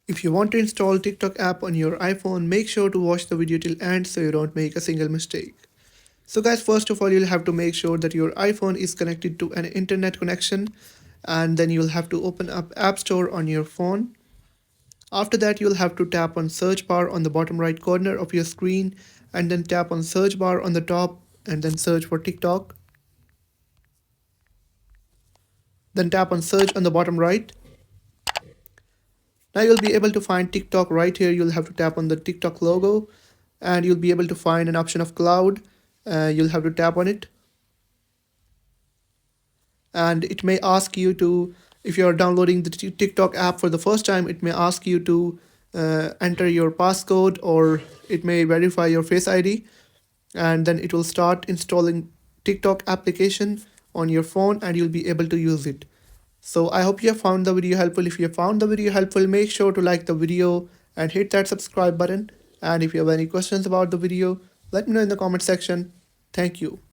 If you want to install TikTok app on your iPhone, make sure to watch the video till end so you don't make a single mistake. So guys, first of all, you'll have to make sure that your iPhone is connected to an internet connection, and then you'll have to open up App Store on your phone. After that, you'll have to tap on search bar on the bottom right corner of your screen, and then tap on search bar on the top and then search for TikTok. Then tap on search on the bottom right. Now you'll be able to find TikTok right here. You'll have to tap on the TikTok logo and you'll be able to find an option of cloud. You'll have to tap on it. And it may ask you to, if you're downloading the TikTok app for the first time, it may ask you to enter your passcode, or it may verify your Face ID, and then it will start installing TikTok application on your phone and you'll be able to use it. So I hope you have found the video helpful. If you have found the video helpful, make sure to like the video and hit that subscribe button. And if you have any questions about the video, let me know in the comment section. Thank you.